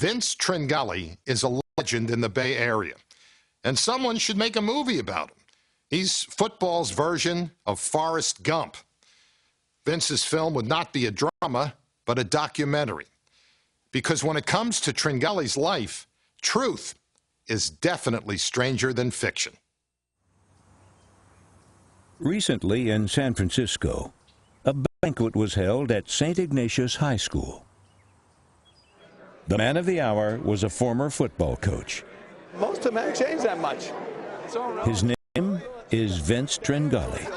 Vince Tringali is a legend in the Bay Area, and someone should make a movie about him. He's football's version of Forrest Gump. Vince's film would not be a drama, but a documentary. Because when it comes to Tringali's life, truth is definitely stranger than fiction. Recently in San Francisco, a banquet was held at St. Ignatius High School. The man of the hour was a former football coach. Most of them haven't changed that much. His name is Vince Tringali.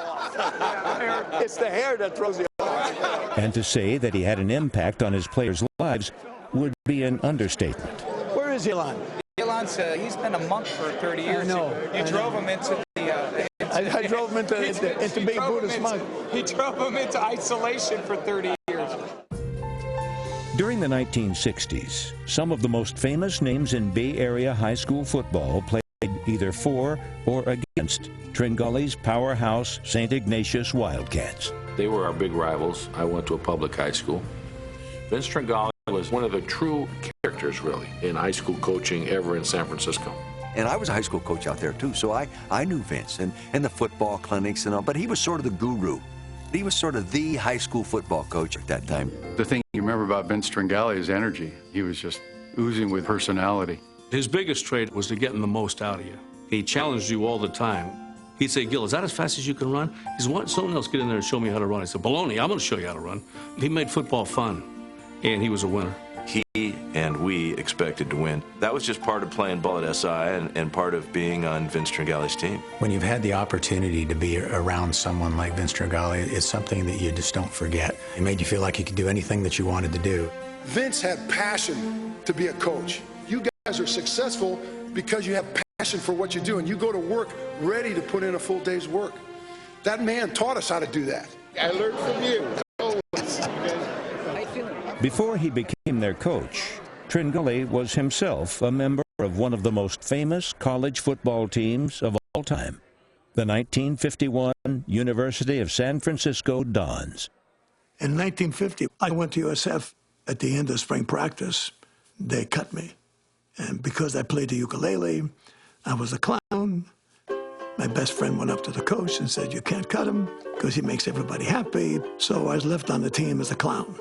It's the hair that throws you off. And to say that he had an impact on his players' lives would be an understatement. Where is Elon? Elon's he's been a monk for 30 years. You drove him into the... I drove him into being Buddhist monk. He drove him into isolation for 30 years. During the 1960s, some of the most famous names in Bay Area high school football played either for or against Tringali's powerhouse St. Ignatius Wildcats. They were our big rivals. I went to a public high school. Vince Tringali was one of the true characters, really, in high school coaching ever in San Francisco. And I was a high school coach out there, too, so I knew Vince and the football clinics and all, but he was sort of the guru. He was sort of the high school football coach at that time. The thing you remember about Vince Tringali is energy. He was just oozing with personality. His biggest trait was to getting the most out of you. He challenged you all the time. He'd say, Gil, is that as fast as you can run? He said, why don't someone else get in there and show me how to run? I said, baloney, I'm going to show you how to run. He made football fun, and he was a winner. He and we expected to win. That was just part of playing ball at SI and part of being on Vince Tringali's team. When you've had the opportunity to be around someone like Vince Tringali, it's something that you just don't forget. It made you feel like you could do anything that you wanted to do. Vince had passion to be a coach. You guys are successful because you have passion for what you do, and you go to work ready to put in a full day's work. That man taught us how to do that. I learned from you. Before he became their coach, Tringali was himself a member of one of the most famous college football teams of all time, the 1951 University of San Francisco Dons. In 1950, I went to USF at the end of spring practice. They cut me. And because I played the ukulele, I was a clown. My best friend went up to the coach and said, you can't cut him because he makes everybody happy. So I was left on the team as a clown.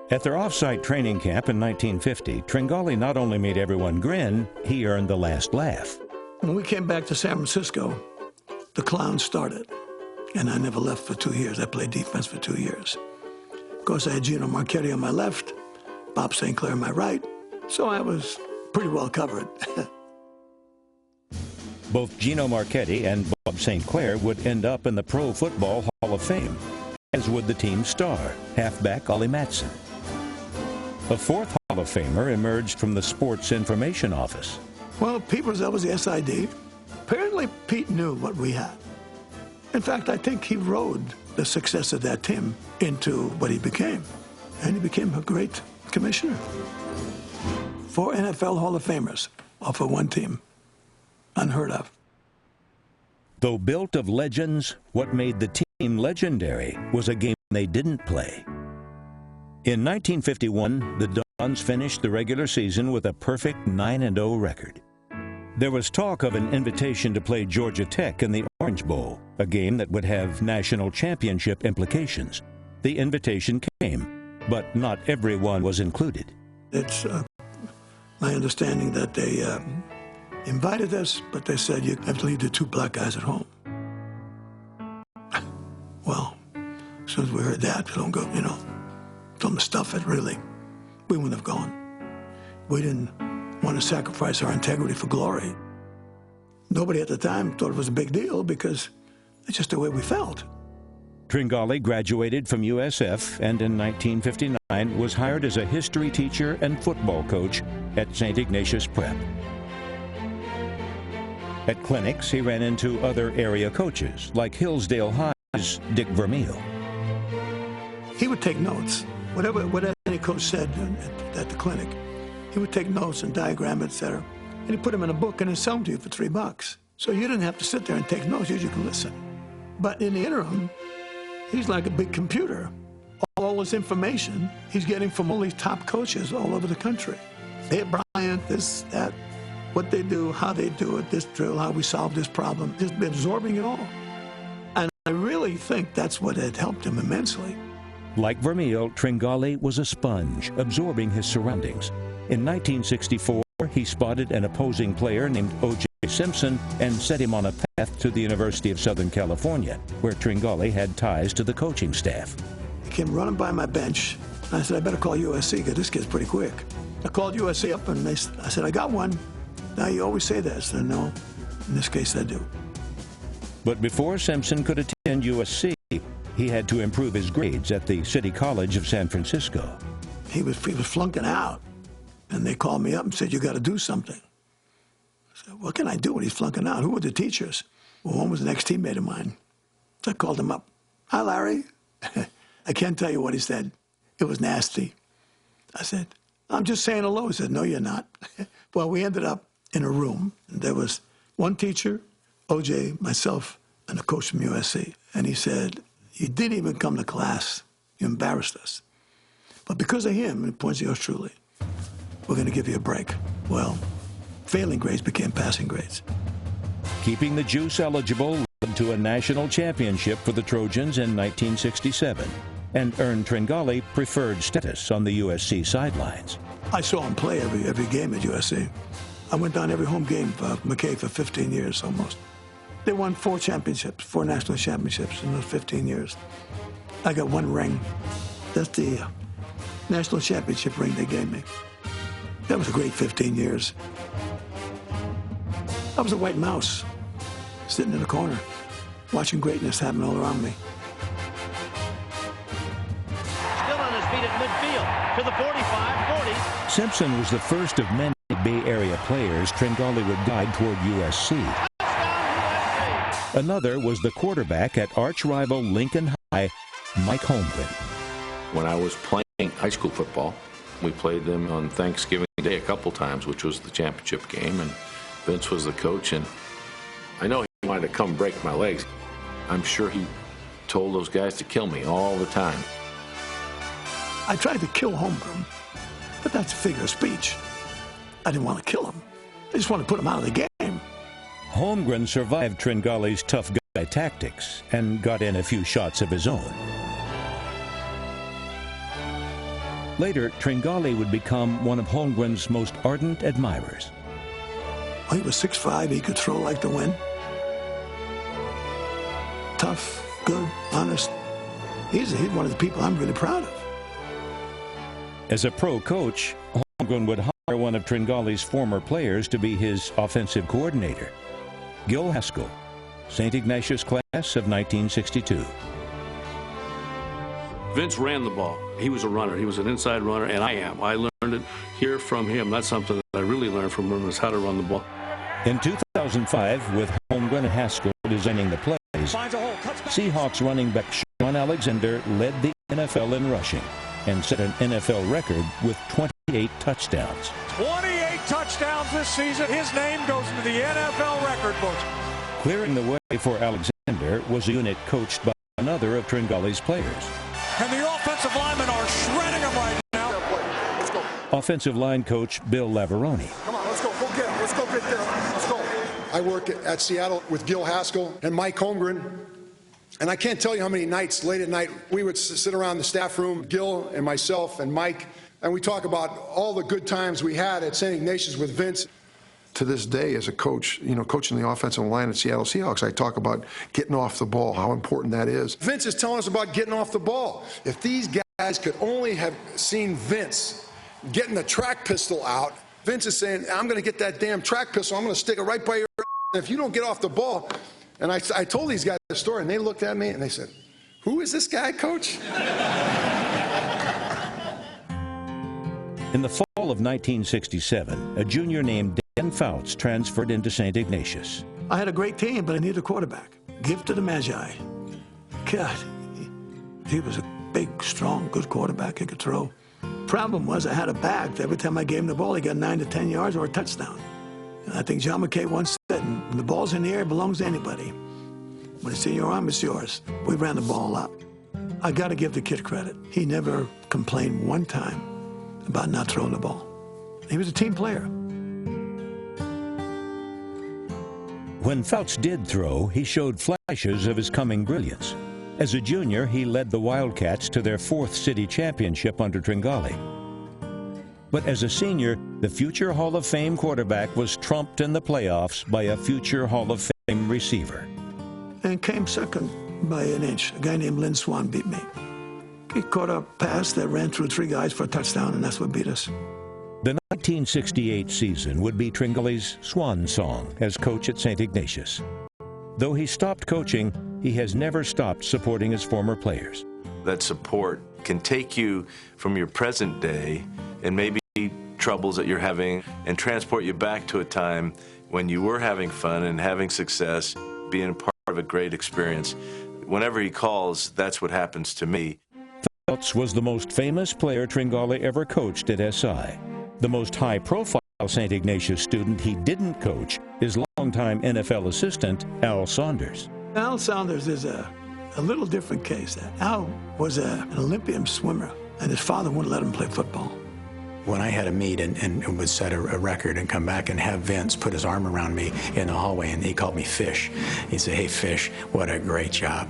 At their off-site training camp in 1950, Tringali not only made everyone grin, he earned the last laugh. When we came back to San Francisco, the clowns started. And I never left for 2 years. I played defense for 2 years. Of course, I had Gino Marchetti on my left, Bob St. Clair on my right. So I was pretty well covered. Both Gino Marchetti and Bob St. Clair would end up in the Pro Football Hall of Fame, as would the team's star, halfback Ollie Matson. A fourth Hall of Famer emerged from the Sports Information Office. Well, Pete Rozelle was the SID. Apparently, Pete knew what we had. In fact, I think he rode the success of that team into what he became. And he became a great commissioner. 4 NFL Hall of Famers, all for one team. Unheard of. Though built of legends, what made the team legendary was a game they didn't play. In 1951, the Dons finished the regular season with a perfect 9-0 record. There was talk of an invitation to play Georgia Tech in the Orange Bowl, a game that would have national championship implications. The invitation came, but not everyone was included. It's my understanding that they invited us, but they said you have to leave the 2 black guys at home. Well, as soon as we heard that, we don't go, don't stuff it, really. We wouldn't have gone. We didn't want to sacrifice our integrity for glory. Nobody at the time thought it was a big deal because it's just the way we felt. Tringali graduated from USF and in 1959 was hired as a history teacher and football coach at St. Ignatius Prep. At clinics, he ran into other area coaches, like Hillsdale High's Dick Vermeil. He would take notes. Whatever any coach said at the clinic, he would take notes and diagram, etc. And he'd put them in a book and he'd sell them to you for $3. So you didn't have to sit there and take notes, you could listen. But in the interim, he's like a big computer. All all this information he's getting from all these top coaches all over the country. Hey, Bryant, this, that, what they do, how they do it, this drill, how we solve this problem, just absorbing it all. And I really think that's what had helped him immensely. Like Vermeil, Tringali was a sponge, absorbing his surroundings. In 1964, he spotted an opposing player named O.J. Simpson and set him on a path to the University of Southern California, where Tringali had ties to the coaching staff. He came running by my bench, and I said, I better call USC, because this kid's pretty quick. I called USC up, and I said, I got one. Now, you always say that. I said, no, in this case, I do. But before Simpson could attend USC, he had to improve his grades at the City College of San Francisco. He was flunking out, and they called me up and said, you got to do something. I said, what can I do when he's flunking out? Who were the teachers? Well, one was an ex-teammate of mine. So I called him up. Hi, Larry. I can't tell you what he said. It was nasty. I said, I'm just saying hello. He said, no, you're not. Well, we ended up in a room. And there was one teacher, OJ, myself, and a coach from USC. And he said, you didn't even come to class. You embarrassed us. But because of him, and he points to yours truly, we're going to give you a break. Well, failing grades became passing grades. Keeping the juice eligible led to a national championship for the Trojans in 1967 and earned Tringali preferred status on the USC sidelines. I saw him play every game at USC. I went down every home game for McKay for 15 years almost. They won 4 championships, 4 national championships in those 15 years. I got 1 ring. That's the national championship ring they gave me. That was a great 15 years. I was a white mouse, sitting in a corner, watching greatness happen all around me. Still on his feet at midfield to the 45-40. Simpson was the first of many Bay Area players Tringali would guide toward USC. Another was the quarterback at arch-rival Lincoln High, Mike Holmgren. When I was playing high school football, we played them on Thanksgiving Day a couple times, which was the championship game, and Vince was the coach, and I know he wanted to come break my legs. I'm sure he told those guys to kill me all the time. I tried to kill Holmgren, but that's a figure of speech. I didn't want to kill him. I just wanted to put him out of the game. Holmgren survived Tringali's tough guy tactics and got in a few shots of his own. Later, Tringali would become one of Holmgren's most ardent admirers. Well, he was 6'5", he could throw like the wind. Tough, good, honest. He's one of the people I'm really proud of. As a pro coach, Holmgren would hire one of Tringali's former players to be his offensive coordinator, Gil Haskell, St. Ignatius class of 1962. Vince ran the ball. He was a runner. He was an inside runner, and I am. I learned it here from him. That's something that I really learned from him, is how to run the ball. In 2005, with Holmgren and Haskell designing the plays, Seahawks running back Sean Alexander led the NFL in rushing and set an NFL record with 28 touchdowns. 28 touchdowns this season. His name goes into the NFL record books. Clearing the way for Alexander was a unit coached by another of Tringali's players. And the offensive linemen are shredding him right now. Let's go. Offensive line coach Bill Laveroni. Come on, let's go. Go get him. Let's go get there. Let's go. I work at Seattle with Gil Haskell and Mike Holmgren. And I can't tell you how many nights, late at night, we would sit around the staff room, Gil and myself and Mike, and we talk about all the good times we had at St. Ignatius with Vince. To this day, as a coach, coaching the offensive line at Seattle Seahawks, I talk about getting off the ball, how important that is. Vince is telling us about getting off the ball. If these guys could only have seen Vince getting the track pistol out, Vince is saying, I'm going to get that damn track pistol, I'm going to stick it right by your if you don't get off the ball. And I told these guys the story, and they looked at me and they said, who is this guy, coach? In the fall of 1967, a junior named Dan Fouts transferred into St. Ignatius. I had a great team, but I needed a quarterback. Gift of the Magi. God, he was a big, strong, good quarterback. He could throw. Problem was I had a bag. Every time I gave him the ball, he got 9 to 10 yards or a touchdown. And I think John McKay once said, when the ball's in the air, it belongs to anybody. When it's in your arm, it's yours. We ran the ball a lot. I got to give the kid credit. He never complained one time about not throwing the ball. He was a team player. When Phelps did throw, he showed flashes of his coming brilliance. As a junior, he led the Wildcats to their 4th city championship under Tringali. But as a senior, the future Hall of Fame quarterback was trumped in the playoffs by a future Hall of Fame receiver. And came second by an inch. A guy named Lynn Swan beat me. He caught a pass that ran through 3 guys for a touchdown, and that's what beat us. The 1968 season would be Tringali's swan song as coach at St. Ignatius. Though he stopped coaching, he has never stopped supporting his former players. That support can take you from your present day and maybe troubles that you're having and transport you back to a time when you were having fun and having success, being part of a great experience. Whenever he calls, that's what happens to me. Phelps was the most famous player Tringali ever coached at SI. The most high-profile St. Ignatius student he didn't coach is longtime NFL assistant Al Saunders. Al Saunders is a little different case. Al was an Olympian swimmer, and his father wouldn't let him play football. When I had a meet and would set a record and come back and have Vince put his arm around me in the hallway, and he called me Fish. He'd say, "Hey, Fish, what a great job."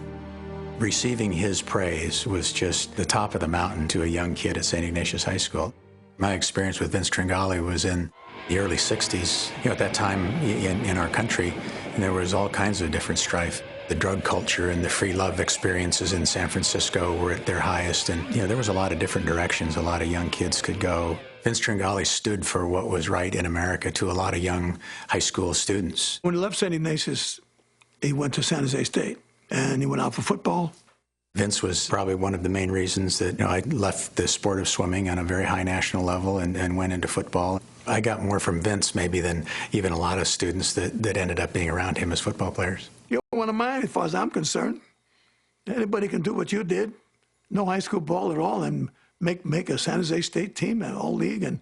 Receiving his praise was just the top of the mountain to a young kid at St. Ignatius High School. My experience with Vince Tringali was in the early 60s. At that time in our country, there was all kinds of different strife. The drug culture and the free love experiences in San Francisco were at their highest, and there was a lot of different directions a lot of young kids could go. Vince Tringali stood for what was right in America to a lot of young high school students. When he left St. Ignatius, he went to San Jose State, and he went out for football. Vince was probably one of the main reasons that I left the sport of swimming on a very high national level and went into football. I got more from Vince maybe than even a lot of students that ended up being around him as football players. You're one of mine as far as I'm concerned. Anybody can do what you did. No high school ball at all, and make a San Jose State team, an all-league, and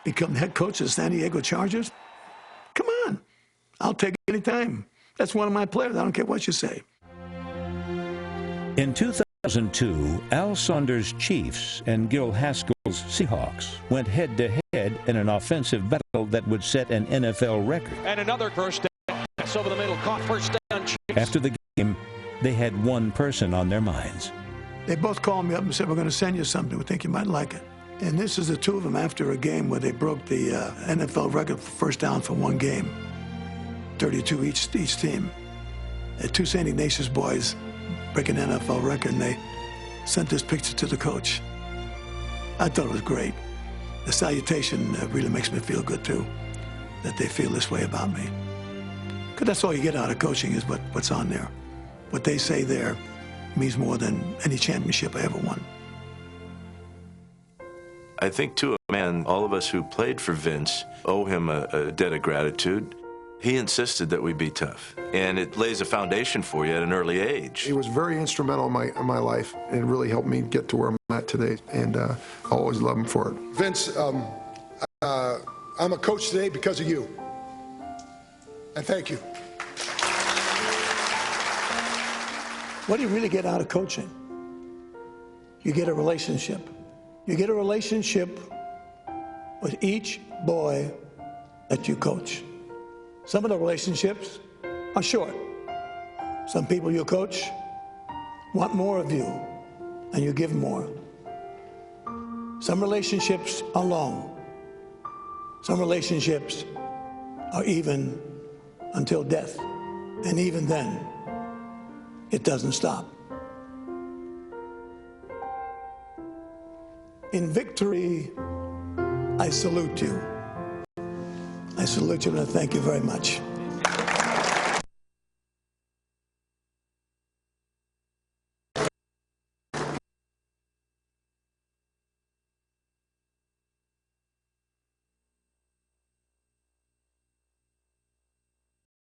become head coach of the San Diego Chargers. Come on. I'll take it any time. That's one of my players. I don't care what you say. In 2002, Al Saunders' Chiefs and Gil Haskell's Seahawks went head-to-head in an offensive battle that would set an NFL record. And another first down. That's over the middle. Caught first down. Chiefs. After the game, they had one person on their minds. They both called me up and said, "We're going to send you something. We think you might like it." And this is the two of them after a game where they broke the NFL record for first down for one game. 32 each team. They're two St. Ignatius boys breaking an NFL record, and they sent this picture to the coach. I thought it was great. The salutation really makes me feel good, too, that they feel this way about me. Because that's all you get out of coaching is what's on there. What they say there means more than any championship I ever won. I think, to a man, all of us who played for Vince owe him a debt of gratitude. He insisted that we be tough, and it lays a foundation for you at an early age. He was very instrumental in my life and really helped me get to where I'm at today, and I'll always love him for it. Vince, I'm a coach today because of you, and thank you. What do you really get out of coaching? You get a relationship. You get a relationship with each boy that you coach. Some of the relationships are short. Some people you coach want more of you, and you give more. Some relationships are long. Some relationships are even until death. And even then, it doesn't stop. In victory, I salute you. I salute you and I thank you very much.